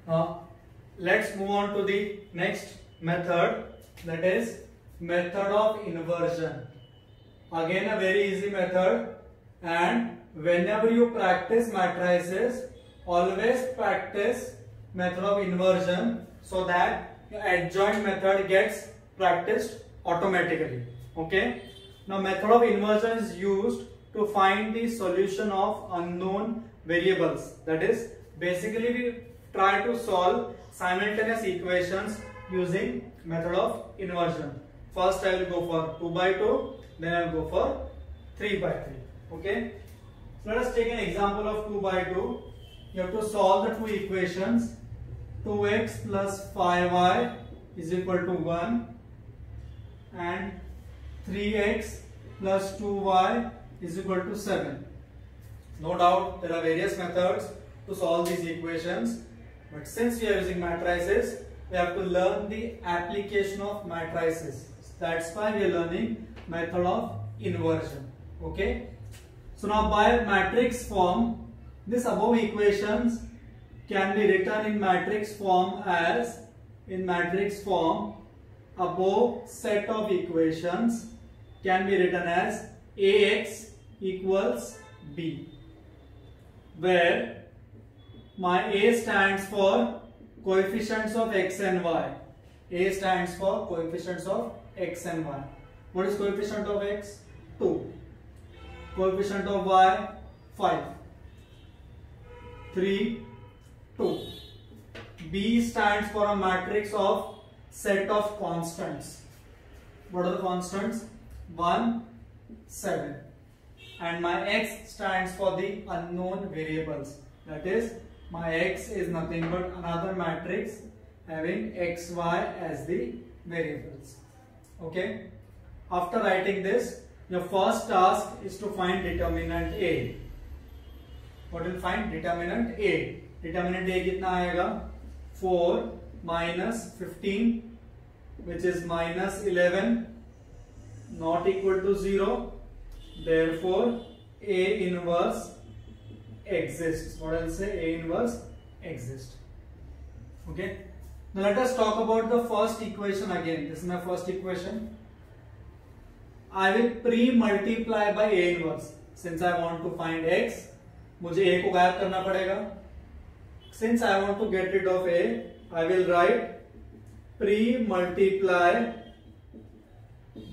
Now let's move on to the next method, that is method of inversion. Again a very easy method, and whenever you practice matrices, always practice method of inversion so that your adjoint method gets practiced automatically. Okay. Now method of inversion is used to find the solution of unknown variables. That is, basically we try to solve simultaneous equations using method of inversion. First I will go for 2 by 2, then I will go for 3 by 3. Okay. So let us take an example of 2 by 2. You have to solve the two equations. 2x plus 5y is equal to 1 and 3x plus 2y is equal to 7. No doubt there are various methods to solve these equations, but since we are using matrices, we have to learn the application of matrices. That's why we are learning method of inversion. Okay. So now by matrix form, this above equations can be written in matrix form as, above set of equations can be written as Ax equals B, where my A stands for coefficients of x and y. A stands for coefficients of x and y. What is coefficient of x? 2. Coefficient of y? 5. 3, 2. B stands for a matrix of set of constants. What are the constants? 1, 7. And my x stands for the unknown variables. That is, my x is nothing but another matrix having x, y as the variables. Okay. After writing this, your first task is to find determinant A. What will find? Determinant A. Determinant A कितना आएगा? 4 minus 15, which is minus 11, not equal to 0. Therefore, A inverse exists. What I'll say? A inverse exists. Okay. Now let us talk about the first equation again. This is my first equation. I will pre-multiply by A inverse. Since I want to find x, मुझे A को गायब करना पड़ेगा. Since I want to get rid of A, I will write pre-multiply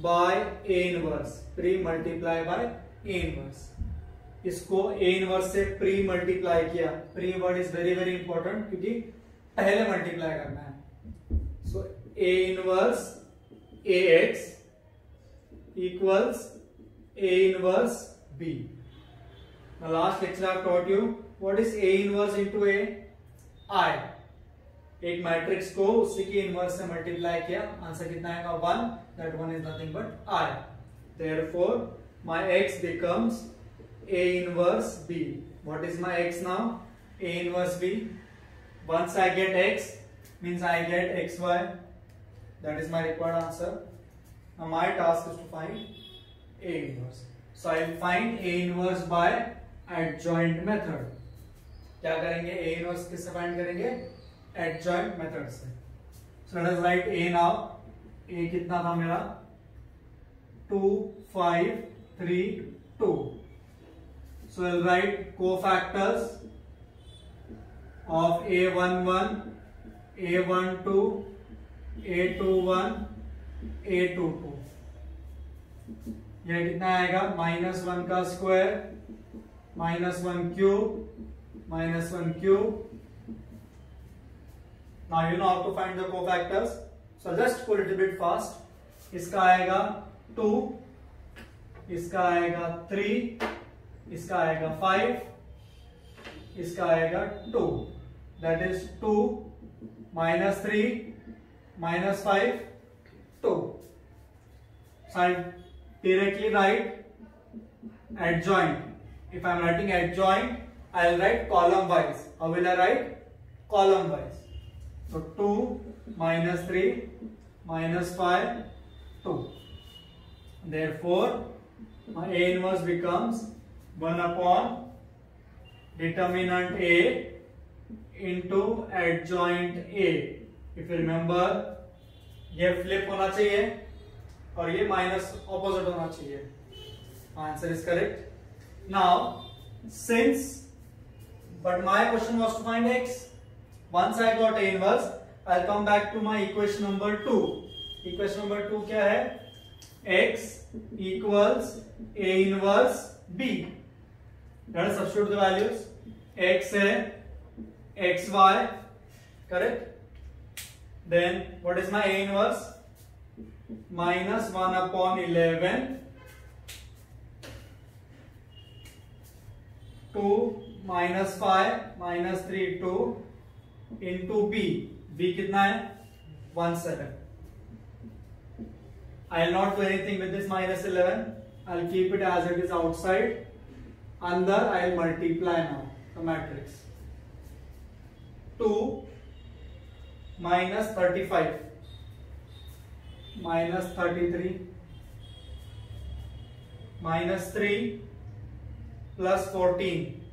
by A inverse. Pre-multiply by A inverse. इसको A inverse से pre-multiply किया. Pre word is very very important क्योंकि पहले multiply करना है. So A inverse AX equals A inverse B. Now last lecture I have taught you what is A inverse into A? I. एक matrix को उसी के inverse से multiply किया, आंसर कितना आएगा? 1. That one is nothing but I. Therefore, my x becomes A inverse B. What is my x now? A inverse B. Once I get x, means I get xy. That is my required answer. Now my task is to find A inverse. So I will find A inverse by adjoint method. क्या करेंगे? A inverse किससे find करेंगे? Adjoint method से. So let us write A now. A कितना था मेरा? 2, 5, 3, 2. So I will write cofactors of A11, A12, A21, A22. यह कितना आएगा? -1 का square, -1 cube, -1 cube. Now you know how to find the cofactors. So just go a little bit fast. इसका आएगा 2, इसका आएगा 3, इसका आएगा 5, इसका आएगा 2. That is 2 minus 3 minus 5, 2. So I directly write adjoint. If I am writing adjoint, I will write column wise. How will I write? Column wise. So 2 minus 3 minus 5, 2. Therefore, my A inverse becomes 1 upon determinant A into adjoint A. If you remember, ये flip होना चाहिए और ये minus opposite होना चाहिए. Answer is correct. Now, since, but my question was to find x. Once I got A inverse, I'll come back to my equation number 2. Equation number 2 क्या है? X equals A inverse B. Let us substitute the values. X है xy, correct? Then what is my A inverse? Minus 1 upon 11 2 minus 5 minus 3 2 into B. B कितना है? 1 7. I'll not do anything with this minus 11. I'll keep it as it is outside. Under I'll multiply now the matrix. 2 minus 35 minus 33 minus 3 plus 14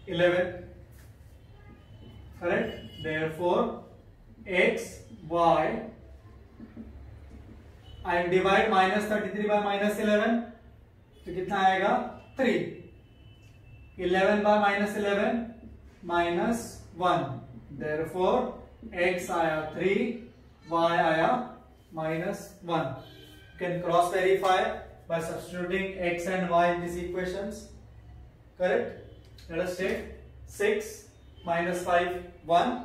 11. Correct? Therefore x y, I will divide minus 33 by minus 11, तो कितना आएगा? 3. 11 by minus 11 minus 1. Therefore x आया 3, y आया minus 1. You can cross verify by substituting x and y in these equations. Correct? Let us take 6 minus 5 1,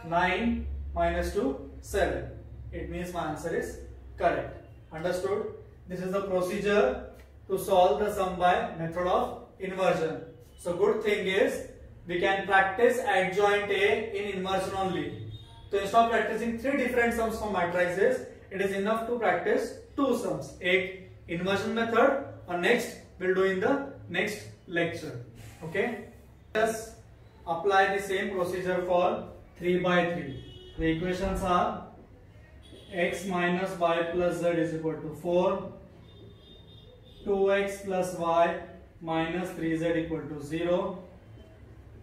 9 minus 2 7. It means my answer is correct. Understood? This is the procedure to solve the sum by method of inversion. So good thing is we can practice adjoint A in inversion only. So instead of practicing 3 different sums for matrices, it is enough to practice 2 sums. Ek inversion method and next we'll do in the next lecture. Okay? Let us apply the same procedure for 3 by 3. The equations are x minus y plus z is equal to 4, 2x plus y minus 3z equal to 0,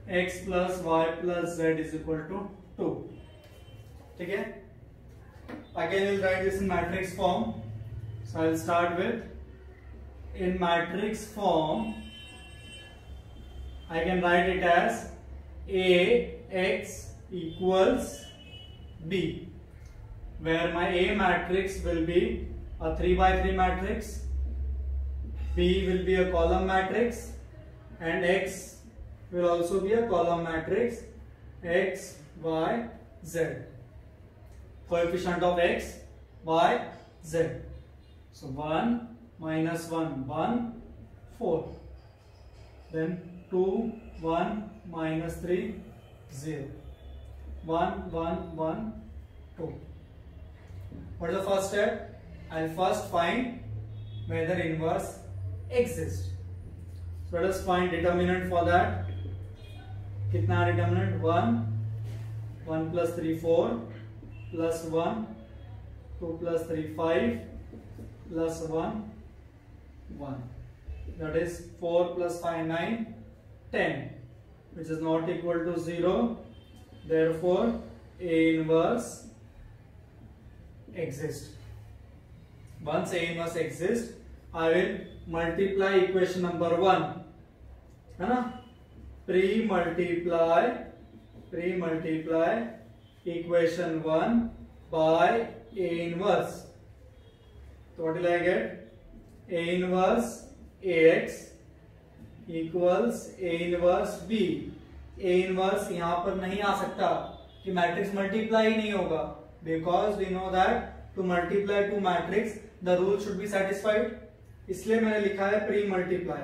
x plus y plus z is equal to 2. ठीक है? Again we'll write this in matrix form. So I'll start with, in matrix form I can write it as Ax equals B, where my A matrix will be a 3 by 3 matrix, B will be a column matrix, and X will also be a column matrix, X, Y, Z. Coefficient of X, Y, Z. So 1 minus 1, 1, 4. Then 2, 1 minus 3, 0. 1, 1, 1, 2. What is the first step? I'll first find whether inverse exists. So let us find determinant for that. कितना determinant? 1, 1 plus 3, 4, plus 1, 2 plus 3, 5, plus 1, 1. That is 4 plus 5, 9, 10, which is not equal to 0. Therefore, A inverse exists. Once A inverse exists, I will multiply equation number 1. है ना? Pre-multiply equation 1 by A inverse. So what will I get? A inverse Ax equals A inverse B. A inverse यहाँ पर नहीं आ सकता कि matrix multiply ही नहीं होगा, because we know that to multiply two matrix the rule should be satisfied. इसलिए मैंने लिखा है प्री मल्टीप्लाई.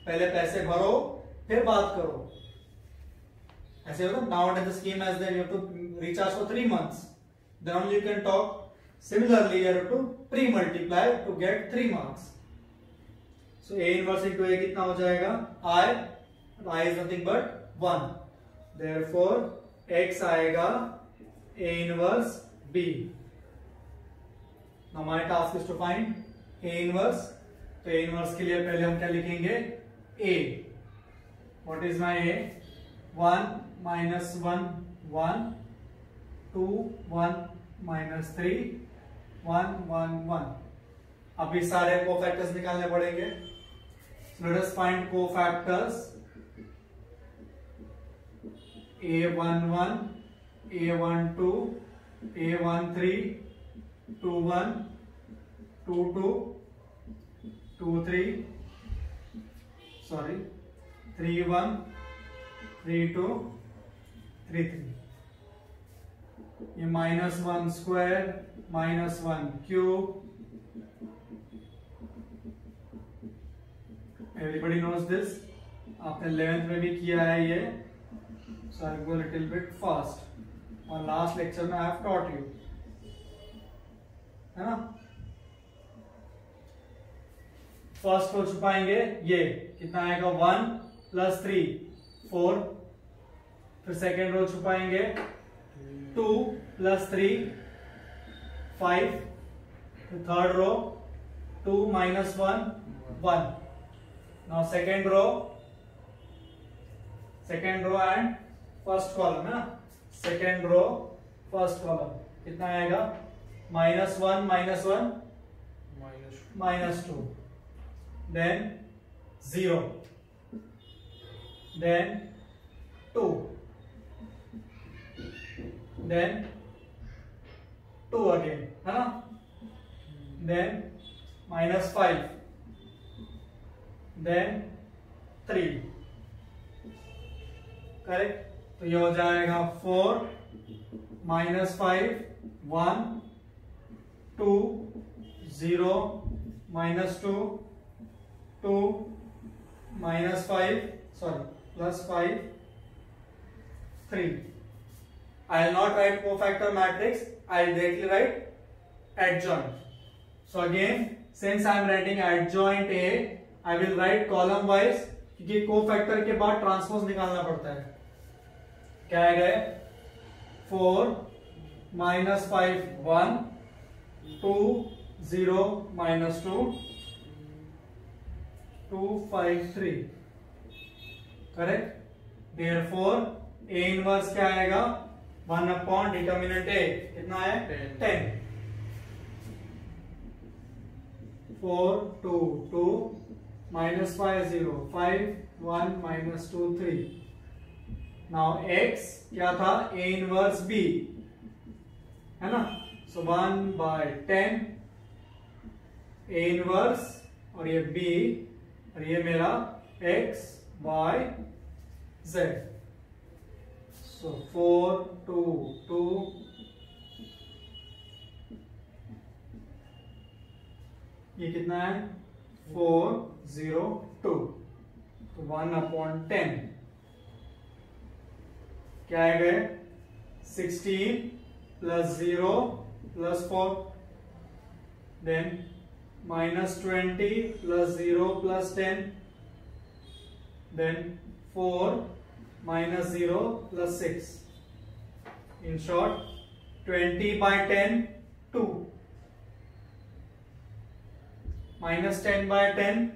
पहले पैसे भरो फिर बात करो. ऐसे होता now at the scheme as then you have to recharge for 3 months. Then only you can talk. Similarly, you have to pre multiply to get 3 marks. So A inverse into A कितना हो जाएगा? I is nothing but 1. Therefore X आएगा A inverse B. Now my task is to find A inverse. तो A inverse के लिए पहले हम क्या लिखेंगे? A. What is my A? 1 minus 1 1, 2 1 minus 3 1 1 1. अभी सारे कोफैक्टर्स निकालने पड़ेंगे. So let us find cofactors. A11, A12, A13, 21, 22, 23, sorry, 31, 32, 33. ये -1 square, -1 cube. Everybody knows this. आपने 11th में भी किया है ये. So I'll go a little bit fast. और last lecture में I have taught you. है ना? फर्स्ट रो छुपाएंगे ये कितना आएगा 1 + 3 4. फिर सेकेंड रो छुपाएंगे 2 + 3 5. फिर third row 2 - 1 1. Now second row and first column है ना. सेकेंड रो फर्स्ट कॉलम कितना आएगा -1 -1 -2. Then 0, then 2, then 2 again, है ना. Then -5, then 3. करेक्ट. तो ये हो जाएगा 4 -5 1 2 0 -2 2 -5 sorry +5 3. I will not write cofactor matrix. I will directly write adjoint. So again, since I am writing adjoint A, I will write column wise क्योंकि cofactor के बाद transpose निकालना पड़ता है. क्या आएगा 4 -5 1 2 0 -2 2 5 3. करेक्ट. Therefore A इनवर्स क्या आएगा 1/डिटर्मिनेंट A कितना है 10. 4 2 2 -5 0 5 1 -2 3. Now X क्या था A इनवर्स B है ना. So 1/10 A इनवर्स और ये B और ये मेरा X Y Z. So 4 2 2 ये कितना है 4 0 2. तो 1/10 क्या आएगा 16 + 0 + 4. Then -20 + 0 + 10. Then 4 - 0 + 6. In short 20/10 2. -10/10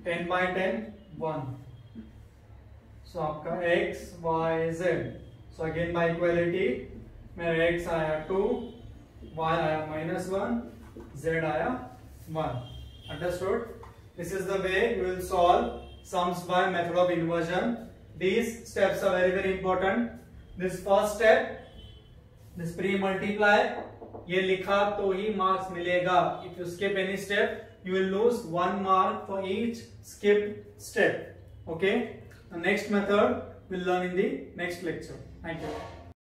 10/10 1. So आपका X Y Z. So again by equality मेरा X आया 2, Y आया -1, Z आया 1. Understood? This is the way you will solve sums by method of inversion. These steps are very very important. This first step, this pre-multiply, ये लिखा तो ही marks मिलेगा. If you skip any step, you will lose 1 mark for each skipped step. Okay? The next method we'll learn in the next lecture. Thank you.